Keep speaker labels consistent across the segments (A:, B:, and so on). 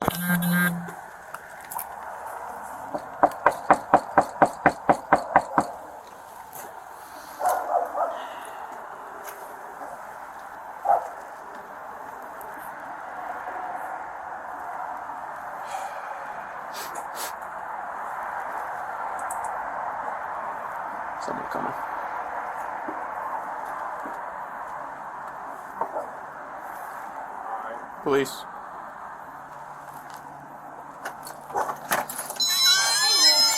A: Someone coming. Police.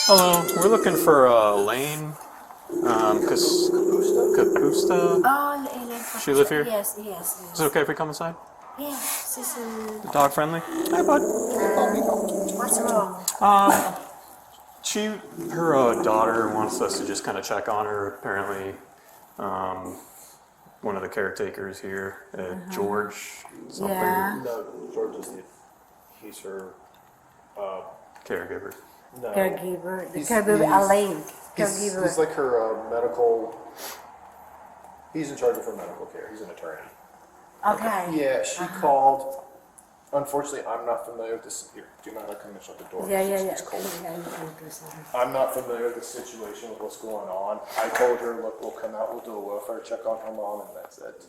A: Hello, we're looking for Lane. Kapusta.
B: Oh, Elaine.
A: She live here?
B: Yes.
A: Is it okay if we come inside?
B: Yes, she's in...
A: Dog friendly? Hi, bud.
B: What's wrong?
A: Her daughter wants us to just kind of check on her. Apparently, one of the caretakers here, George something.
B: Yeah.
C: No, George is he's her
A: Caregiver.
C: no.
B: Caregiver. The
C: He's-
B: caregiver,
C: he's-
B: Elaine.
C: He's,
B: Caregiver.
C: he's like her medical. He's in charge of her medical care. He's an attorney.
B: Okay.
C: Yeah, she called. Unfortunately, I'm not familiar with this. Here, do you mind if I come and shut the door?
B: Yeah.
C: It's cold. I'm not familiar with the situation with what's going on. I told her, look, we'll come out, we'll do a welfare check on her mom, and that's it.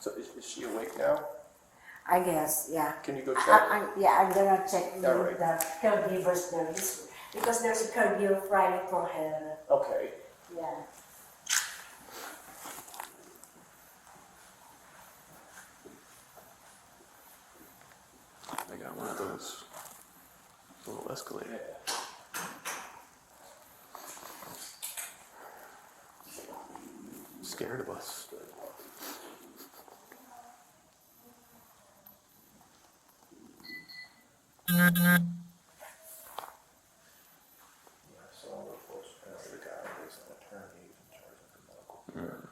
C: So is she awake now?
B: I guess, yeah.
C: Can you go check?
B: I'm gonna check with
C: All right.
B: the caregiver's nurse. Because there's a caregiver Friday for her.
C: Okay.
B: Yeah.
A: I got one of those little escalators.
C: Yeah.
A: Scared of us.
C: Yeah, so of course, the guy is an attorney, he's in charge of the medical care.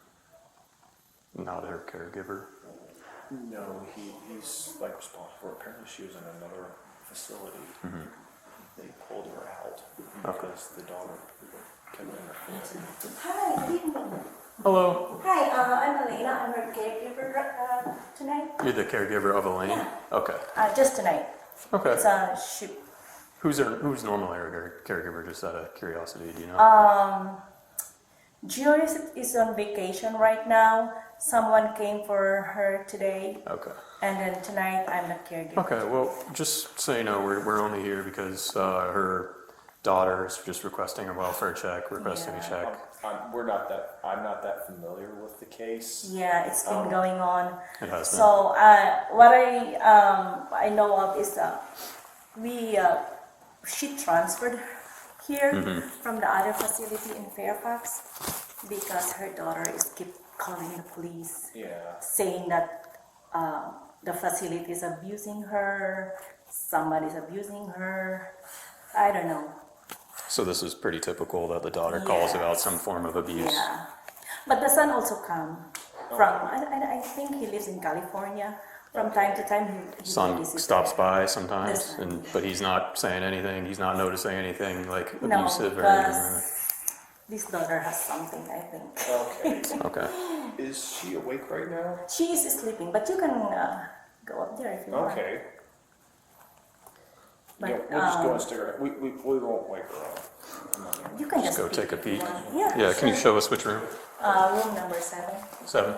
A: Not her caregiver.
C: No, he's like responsible for. Apparently, she was in another facility. They pulled her out because the daughter kept interfering.
B: Hi, good evening.
A: Hello.
B: Hi, I'm Elena. I'm her caregiver tonight.
A: You're the caregiver of Elaine?
B: Yeah.
A: Okay.
B: Just tonight.
A: Okay.
B: It's
A: Who's normally her caregiver, just out of curiosity, do you know?
B: Gio is on vacation right now. Someone came for her today,
A: Okay.
B: and then tonight I'm the caregiver.
A: Okay, well, just so you know, we're only here because her daughter is just requesting a welfare check, requesting a check.
C: I'm not that familiar with the case.
B: Yeah, it's been going on.
A: It has been.
B: So what I know of is she transferred here from the other facility in Fairfax because her daughter is keep calling the police,
C: Yeah.
B: saying that the facility is abusing her, somebody's abusing her. I don't know.
A: So this is pretty typical that the daughter calls about some form of abuse.
B: Yeah, but the son also come from. I think he lives in California. From time to time, he
A: Son
B: visits
A: stops
B: there.
A: by sometimes,
B: Listen.
A: but he's not saying anything. He's not noticing anything like
B: No,
A: abusive or anything.
B: because this daughter has something, I think.
C: Okay.
A: Okay.
C: Is she awake right now?
B: She is sleeping, but you can go up there if you want.
C: Okay.
B: But,
C: Yeah, we'll just go and stick around. We won't wake her up.
B: You can
A: Just go
B: peek
A: take a
B: if you
A: peek.
B: want. Yeah,
A: Yeah, can you
B: sure.
A: show us which room?
B: Room number 7.
A: 7.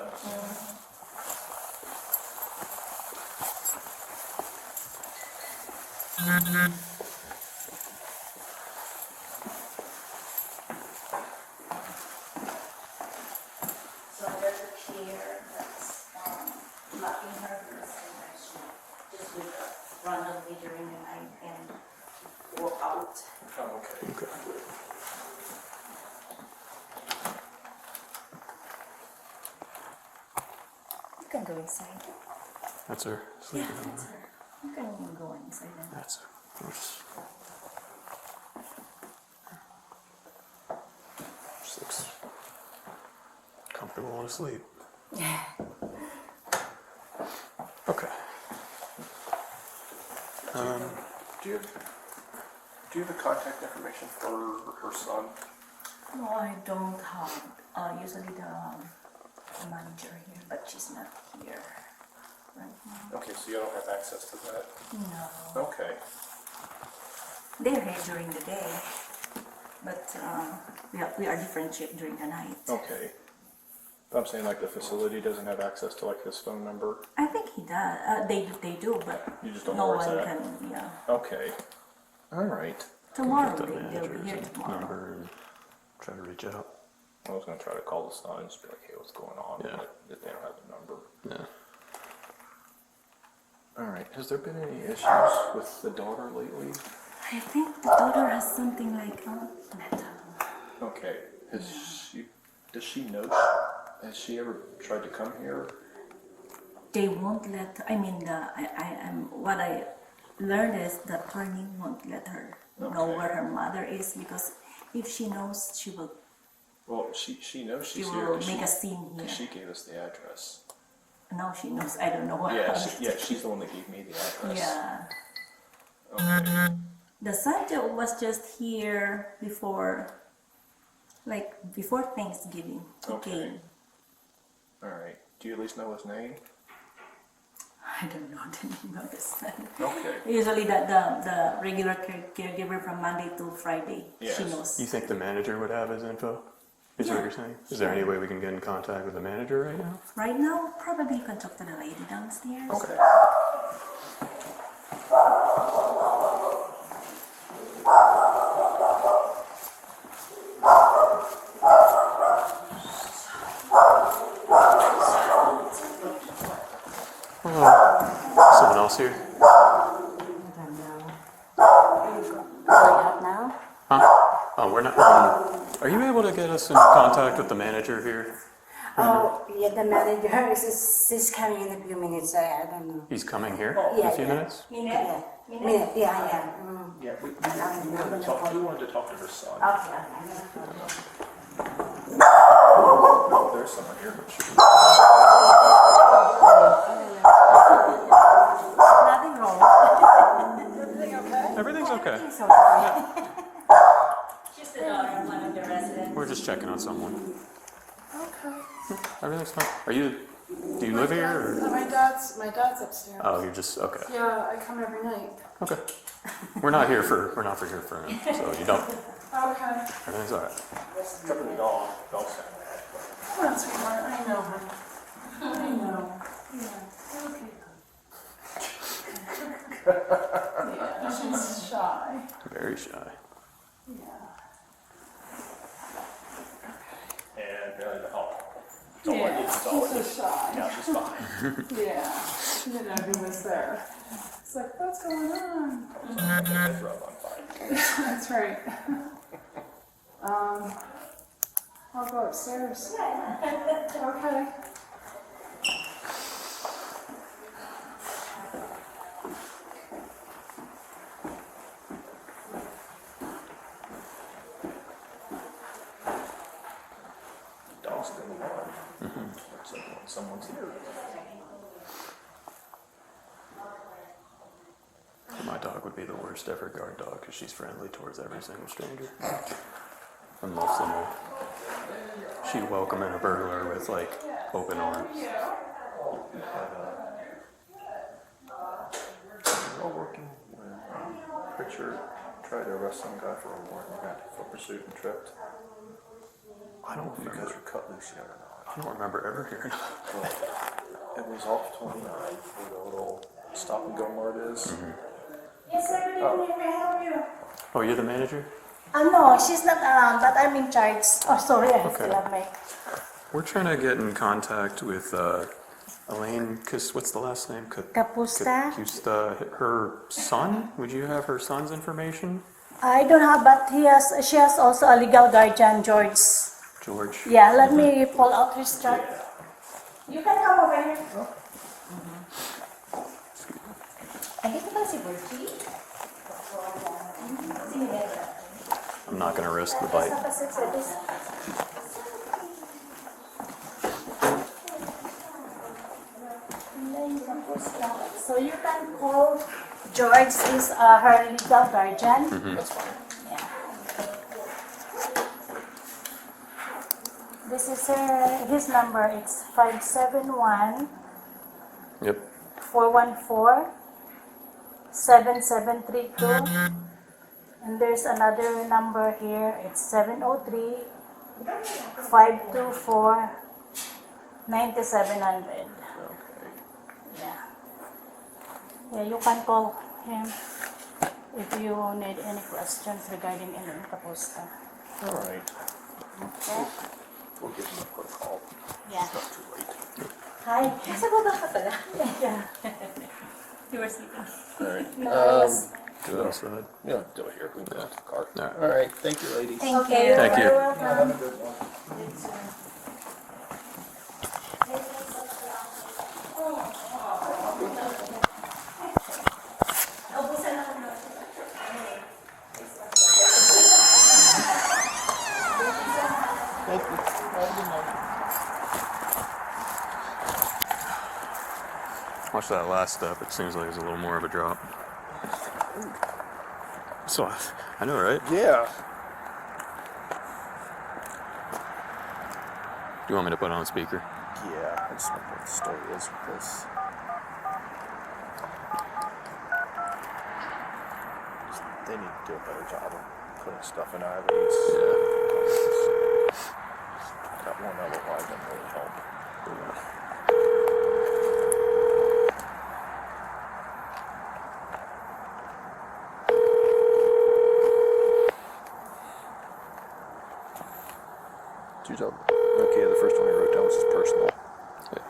B: So there's a chair that's blocking her because she just wake up randomly during the night and walk out.
C: Oh, okay.
A: Okay.
B: You can go inside.
A: That's her sleeping
B: Yeah,
A: room.
B: that's her. You can go inside then.
A: That's her. Just looks comfortable and asleep.
B: Yeah.
A: Okay.
C: Do you have the contact information for her son?
B: No, I don't have. Usually the manager here, but she's not here right now.
C: Okay, so you don't have access to that?
B: No.
C: Okay.
B: They're here during the day, but we are different shift during the night.
C: Okay. I'm saying like the facility doesn't have access to like his phone number?
B: I think he does. They do, but
C: You just don't
B: no
C: know where it's
B: one
C: at?
B: can. Yeah.
C: Okay. All right.
B: Tomorrow
A: Get the
B: they'll be
A: manager's
B: here tomorrow.
A: number and try to reach out.
C: I was gonna try to call the son and just be like, hey, what's going on?
A: Yeah.
C: But if they don't have the number.
A: Yeah.
C: All right. Has there been any issues with the daughter lately?
B: I think the daughter has something like mental.
C: Okay. Does she know? Has she ever tried to come here?
B: They won't let. I mean, I am what I learned is the attorney won't let her know
C: Okay.
B: where her mother is because if she knows, she will.
C: Well, she knows
B: She
C: she's here.
B: will
C: 'Cause
B: make a scene here.
C: She gave us the address.
B: No, she knows. I don't know what.
C: Yeah, she's the one that gave me the address.
B: Yeah.
C: Okay.
B: The son was just here before, like before Thanksgiving. He
C: Okay.
B: came.
C: All right. Do you at least know his name?
B: I don't know the name of the son.
C: Okay.
B: Usually the regular caregiver from Monday to Friday.
C: Yes.
B: She knows.
A: You think the manager would have his info? Is that what you're saying? Is there any way we can get in contact with the manager right now?
B: Right now, probably you can talk to the lady downstairs.
C: Okay.
A: Someone else here?
D: I don't know. Going up now?
A: Huh? Oh, we're not. Are you able to get us in contact with the manager here?
D: Oh, yeah, the manager is coming in a few minutes. I don't know.
A: He's coming here in
D: Yeah,
A: a few
D: yeah.
A: minutes?
D: Yeah, minute, yeah.
C: Yeah, we wanted to talk to her son.
D: Okay.
C: Oh, there's someone here, but she.
D: Nothing wrong.
A: Everything's okay.
D: It's okay.
B: She's the daughter of one of the residents.
A: We're just checking on someone.
E: Okay.
A: Everything's fine. Do you live here? Or?
E: My dad's upstairs.
A: Oh, you're just, okay.
E: Yeah, I come every night.
A: Okay. We're not here for him, so you don't,
E: Okay.
A: everything's all right.
C: Except for the dog. Dog's sad.
E: Oh, that's sweetheart. I know her. I know. Yeah. Okay. Yeah, she's shy.
A: Very shy.
E: Yeah.
C: And apparently the help. It's all I need. It's all I
E: She's
C: need.
E: just shy.
C: Yeah, she's fine.
E: Yeah. She didn't know who was there. It's like, what's going on?
C: Head rub on fire.
E: That's right. I'll go upstairs. Okay.
C: Dog's still alive. Looks like someone's here.
A: My dog would be the worst ever guard dog because she's friendly towards every single stranger. And most of them will, she'd welcome in a burglar with like open arms.
C: We're all working when Richard tried to arrest some guy for a warrant for pursuit and tripped.
A: I don't
C: You guys
A: remember.
C: were cut loose yet or not?
A: I don't remember ever hearing.
C: Well, it was off 29 where the little stop and go mart is.
D: Yes, sir. Good evening. May I help you?
A: Oh, you're the manager?
D: No, she's not around, but I'm in charge. Oh, sorry, I
A: Okay.
D: still have my.
A: We're trying to get in contact with Elaine. What's the last name?
D: Kapusta?
A: Kapusta. Her son. Would you have her son's information?
D: I don't have, but she has also a legal guardian, George.
A: George.
D: Yeah, let me pull out his chart. You can come over here. Andito ba si Bertie?
A: I'm not going to risk the bite.
D: So you can call George is her legal guardian.
C: That's fine.
D: Yeah. This is his number. It's 571.
A: Yep.
E: 414-7732. And there's another number here. It's 703-524-9700. Yeah. Yeah, you can call him if you need any questions regarding any kapusta.
C: All right.
E: Okay?
C: We'll give him a quick call.
E: Yeah.
C: It's not too late.
E: Hi. Yeah. You were sleeping.
C: All right.
E: No, I was.
A: Do it outside.
C: Yeah, do it here. We can go to the car.
A: All right.
C: All right. Thank you, ladies.
E: Thank
B: Okay,
E: you.
A: Thank you.
E: You're
C: Have a
E: welcome.
C: good one. Thank you. Have a good night.
A: Watch that last step. It seems like it's a little more of a drop. So, I know, right?
C: Yeah.
A: Do you want me to put it on speaker?
C: Yeah, I just wonder what the story is with this. They need to do a better job of putting stuff in IVs. Got one otherwise that really help. Okay, the first one he wrote down was his personal.
A: Yeah.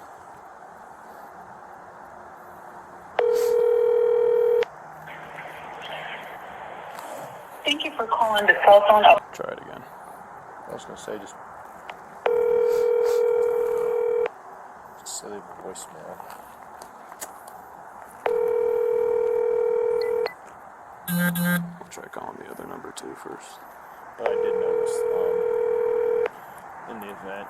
F: Thank you for calling the cell phone.
A: Try it again.
C: I was gonna say just silly voicemail.
A: I'll try calling the other number too first.
C: But I did notice in the event,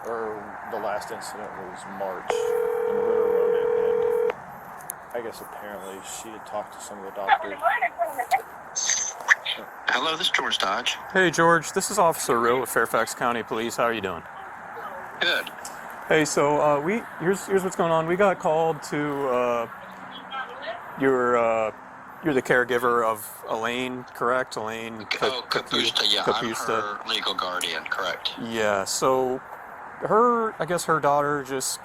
C: or the last incident was March, and Ritter wrote it, and I guess apparently she had talked to some of the doctors.
G: Hello, this is George Dodge.
A: Hey, George. This is Officer RILL with Fairfax County Police. How are you doing?
G: Good.
A: Hey, so here's what's going on. We got called to you're the caregiver of Elaine, correct? Elaine
G: Capusta, yeah,
A: Capusta.
G: I'm her legal guardian, correct.
A: Yeah. So I guess her daughter just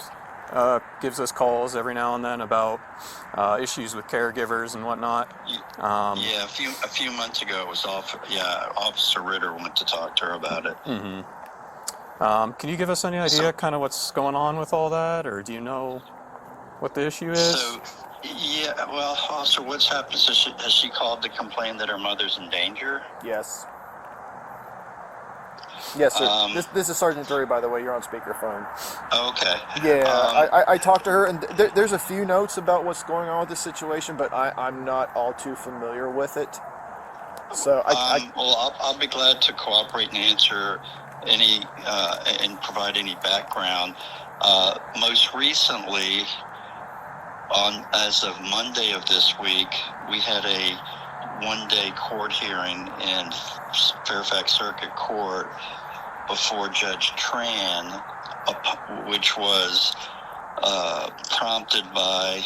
A: gives us calls every now and then about issues with caregivers and whatnot.
G: Yeah, a few months ago, it was Officer Ritter went to talk to her about it.
A: Mm-hmm. Can you give us any idea kind of what's going on with all that, or do you know what the issue is?
G: So, yeah, well, Officer, what's happened is has she called to complain that her mother's in danger?
C: Yes. Yes, sir.
G: Um,
C: This is Sergeant Drury, by the way. You're on speakerphone.
G: Okay.
C: Yeah, I talked to her, and there's a few notes about what's going on with this situation, but I'm not all too familiar with it. So
G: well, I'll be glad to cooperate and answer any and provide any background. Most recently, as of Monday of this week, we had a one-day court hearing in Fairfax Circuit Court before Judge Tran, which was prompted by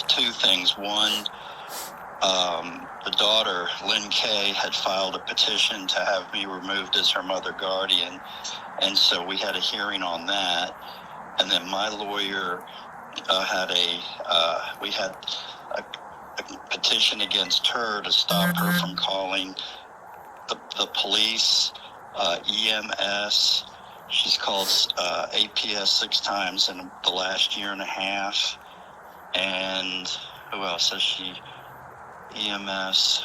G: two things. One, the daughter, Lynn Kay, had filed a petition to have me removed as her mother guardian, and so we had a hearing on that. And then my lawyer we had a petition against her to stop her from calling the police, EMS. She's called APS 6 times in the last year and a half. And who else has she? EMS.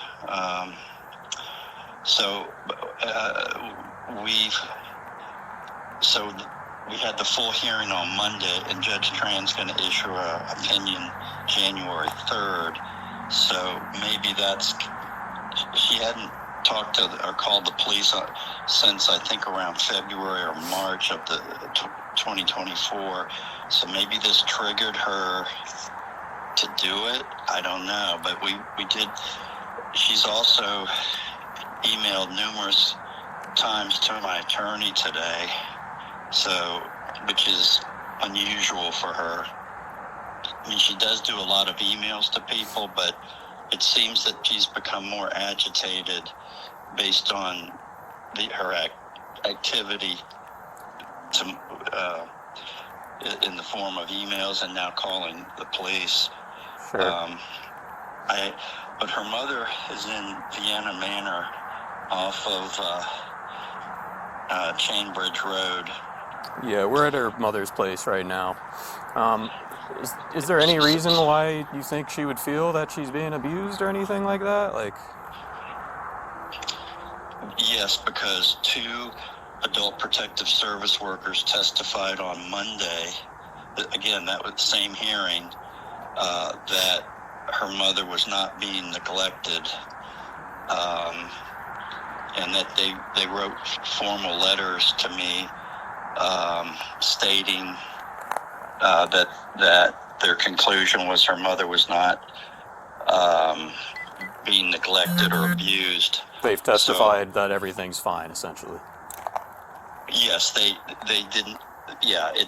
G: We had the full hearing on Monday, and Judge Tran's going to issue an opinion January 3rd. So maybe she hadn't talked to or called the police since I think around February or March of the 2024. So maybe this triggered her to do it. I don't know, but we did. She's also emailed numerous times to my attorney today, which is unusual for her. mean, she does do a lot of emails to people, but it seems that she's become more agitated based on her activity to, in the form of emails and now calling the police.
A: Sure.
G: But her mother is in Vienna Manor off of Chainbridge Road.
A: Yeah, we're at her mother's place right now. Is there any reason why you think she would feel that she's being abused or anything like that? Like,
G: Yes, because 2 adult protective service workers testified on Monday. Again, that was the same hearing, that her mother was not being neglected, and that they wrote formal letters to me stating that their conclusion was her mother was not being neglected or abused.
A: they've testified that everything's fine, essentially.
G: Yes, they didn't. Yeah, it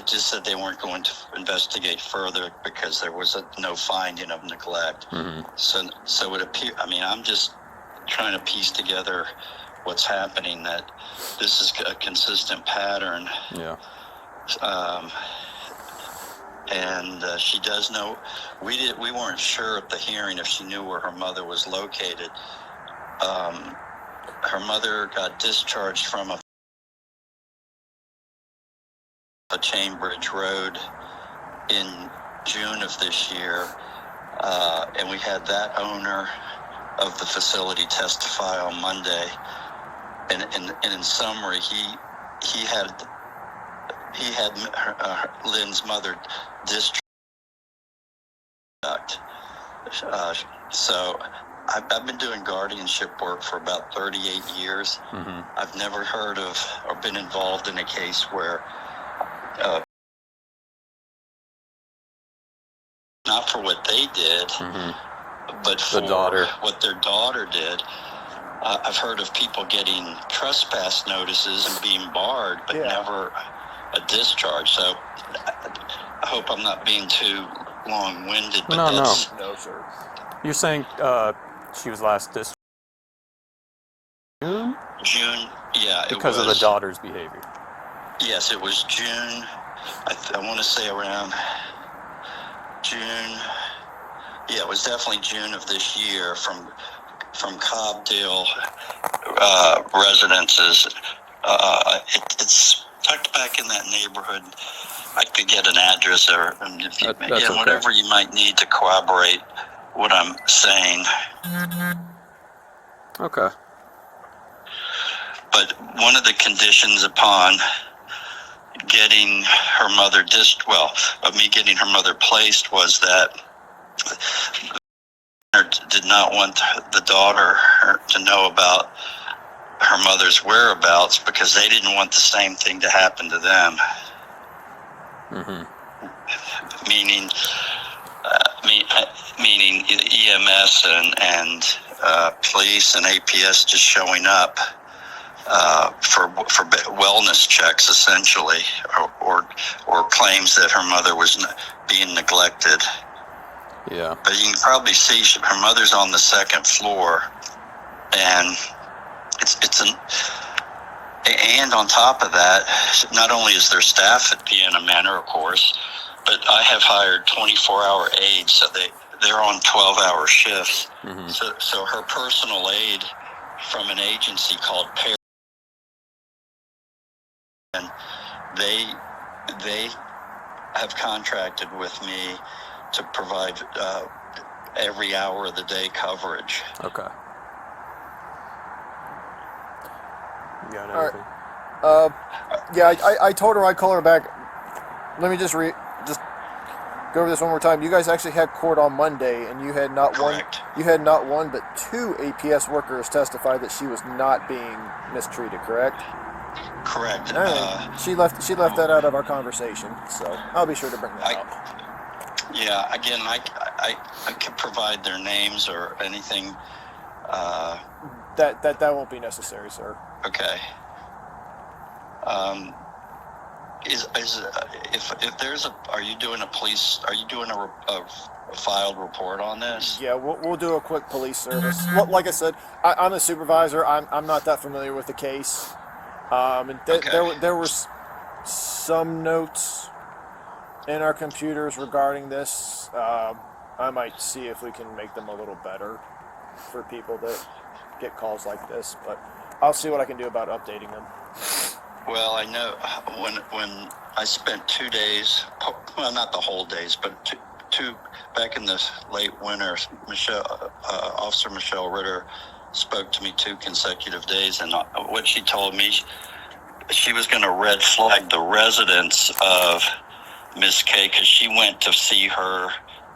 G: just said they weren't going to investigate further because there was no finding of neglect.
A: Mm-hmm.
G: So it appears. I mean, I'm just trying to piece together what's happening. That this is a consistent pattern.
A: Yeah.
G: And she does know. We weren't sure at the hearing if she knew where her mother was located. Her mother got discharged from a Chainbridge Road in June of this year, and we had that owner of the facility testify on Monday. And in summary, he had Lynn's mother discharged. So I've been doing guardianship work for about 38 years.
A: Mm-hmm.
G: I've never heard of or been involved in a case where, not for what they did,
A: Mm-hmm.
G: but for
A: The daughter.
G: what their daughter did. I've heard of people getting trespass notices and being barred, but never a discharge. So I hope I'm not being too long-winded, but that's...
C: No, sir.
A: You're saying she was last discharged in June?
G: Yeah,
A: Because of the daughter's behavior.
G: Yes, it was June. I want to say around June. Yeah, it was definitely June of this year from Cobdale residences. It's tucked back in that neighborhood. I could get an address or if you,
A: That's okay.
G: whatever you might need to corroborate what I'm saying.
A: Okay.
G: But one of the conditions upon getting her mother me getting her mother placed was that did not want the daughter to know about her mother's whereabouts because they didn't want the same thing to happen to them.
A: Mm-hmm.
G: Meaning EMS and police and APS just showing up for wellness checks, essentially, or claims that her mother was being neglected.
A: Yeah.
G: But you can probably see her mother's on the 2nd floor, and and on top of that, not only is there staff at Vienna Manor, of course, but I have hired 24-hour aides, so they're on 12-hour shifts.
A: Mm-hmm.
G: So her personal aide from an agency called Pair, and they have contracted with me to provide every hour of the day coverage.
A: Okay. You got
C: All
A: anything?
C: Yeah, I told her I'd call her back. Let me just go over this one more time. You guys actually had court on Monday, and you had not
G: Correct.
C: one but 2 APS workers testify that she was not being mistreated. Correct?
G: Correct.
C: All right. She left that out of our conversation, so I'll be sure to bring that up.
G: Yeah. Again, I can provide their names or anything.
C: That won't be necessary, sir.
G: Okay. if there's a, are you doing a filed report on this?
C: Yeah, we'll do a quick police service. Well, like I said, I'm a supervisor. I'm not that familiar with the case. And
G: Okay.
C: there were some notes in our computers regarding this. I might see if we can make them a little better for people that get calls like this, but I'll see what I can do about updating them.
G: Well, I know when I spent 2 days, well, not the whole days, but two back in the late winter, Officer Michelle Ritter spoke to me 2 consecutive days, and what she told me, she was going to red flag the residents of Miss K because she went to see her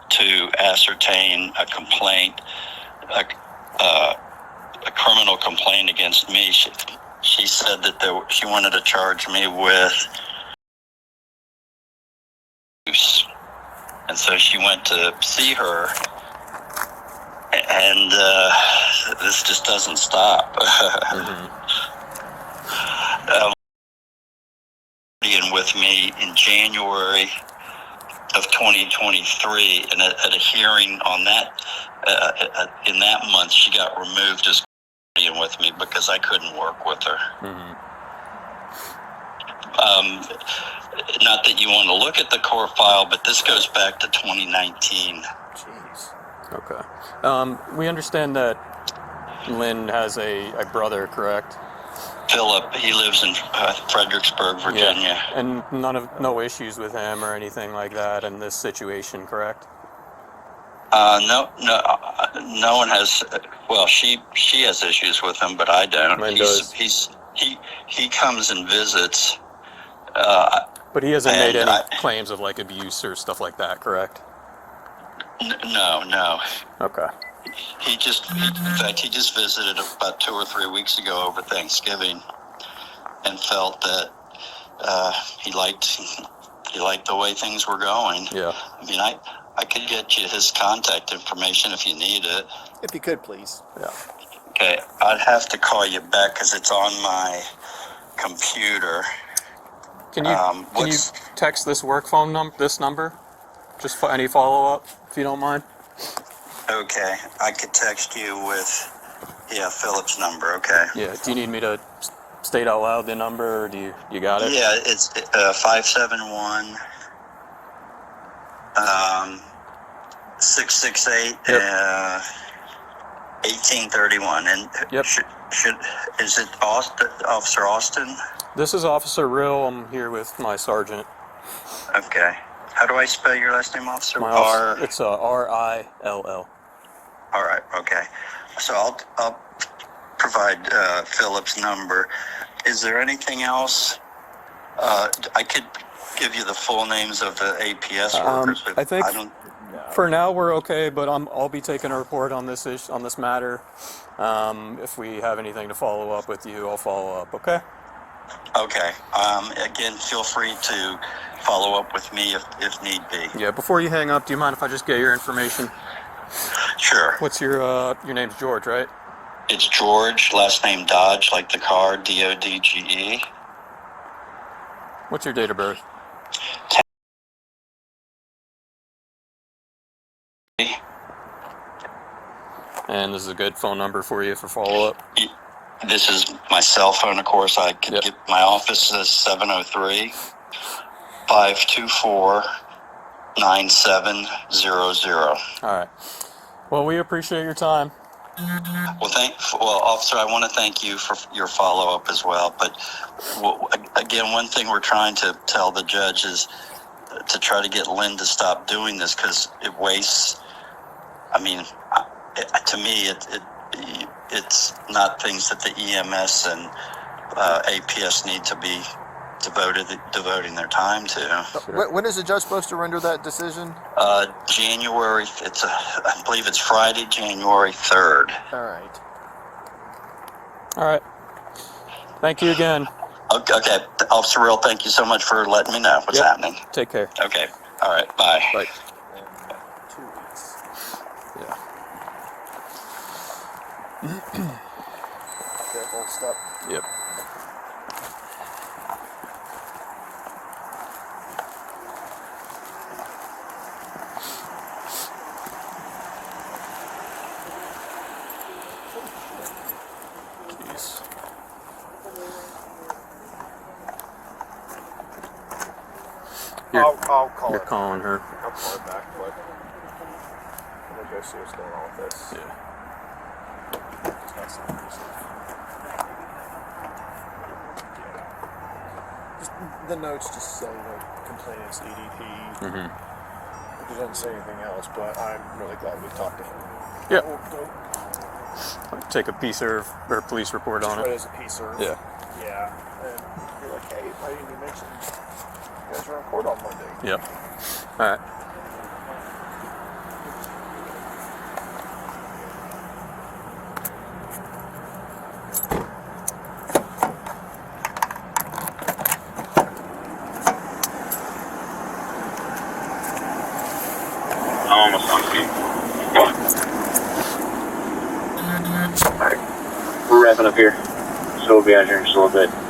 G: to ascertain a complaint, a criminal complaint against me. She said that she wanted to charge me with abuse. And so she went to see her, and this just doesn't stop. With me in January of 2023, and at a hearing on that, in that month, she got removed as with me because I couldn't work with her. Not that you want to look at the court file, but this goes back to 2019.
C: Jeez.
A: Okay. We understand that Lynn has a brother, correct?
G: Philip, he lives in Fredericksburg, Virginia.
A: Yeah. And no issues with him or anything like that in this situation, correct?
G: No one has. Well, she has issues with him, but I don't.
A: Lynn
G: does. He comes and visits.
A: But he hasn't made any claims of like abuse or stuff like that, correct?
G: No.
A: Okay.
G: In fact, he just visited about 2 or 3 weeks ago over Thanksgiving, and felt that he liked the way things were going.
A: Yeah.
G: I mean, I could get you his contact information if you need it.
C: If you could, please.
A: Yeah.
G: Okay, I'd have to call you back because it's on my computer.
A: Can you text this work phone this number? Just for any follow up, if you don't mind.
G: Okay, I could text you with Philip's number. Okay.
A: Yeah. Do you need me to state out loud the number, or do you got it?
G: Yeah, it's 571 668 1831. And
A: yep.
G: Is it Officer Austin?
A: This is Officer RILL. I'm here with my sergeant.
G: Okay. How do I spell your last name, Officer?
A: It's RILL.
G: All right. Okay. So I'll provide Philip's number. Is there anything else? I could give you the full names of the APS workers.
A: I think for now we're okay, but I'll be taking a report on this matter. If we have anything to follow up with you, I'll follow up. Okay.
G: Okay. Again, feel free to follow up with me if need be.
A: Yeah. Before you hang up, do you mind if I just get your information?
G: Sure.
A: What's your name's George, right?
G: It's George, last name Dodge, like the car, Dodge.
A: What's your date of birth? And this is a good phone number for you for follow-up?
G: This is my cell phone, of course. I could get my office is 703-524-9700.
A: All right. Well, we appreciate your time.
G: Well, Officer, I want to thank you for your follow-up as well. But again, one thing we're trying to tell the judge is to try to get Lynn to stop doing this because it wastes. I mean, to me, it's not things that the EMS and APS need to be devoting their time to.
C: When is the judge supposed to render that decision?
G: January. I believe it's Friday, January 3rd.
C: All right.
A: Thank you again.
G: Okay, Officer RILL, thank you so much for letting me know what's happening.
A: Take care.
G: Okay. All right. Bye.
A: Bye.
C: 2 weeks.
A: Yeah.
C: Okay, hold stop.
A: Yep.
C: I'll call
A: You're
C: her.
A: calling her.
C: I'll call her back, but I'm gonna go see what's going on with this.
A: Yeah.
C: That's not easy. Just, the notes just say that complainant's EDP.
A: Mm-hmm.
C: It doesn't say anything else, but I'm really glad we talked to him.
A: Yep.
C: We'll go
A: Take a PSERV or police report
C: just
A: on
C: right
A: it.
C: as a piece of
A: Yeah.
C: Yeah. And you're like, hey, why didn't you mention you guys were in court on Monday?
A: Yep. All right.
H: I'm almost on speed. Alright. We're wrapping up here. So we'll be out here in just a little bit.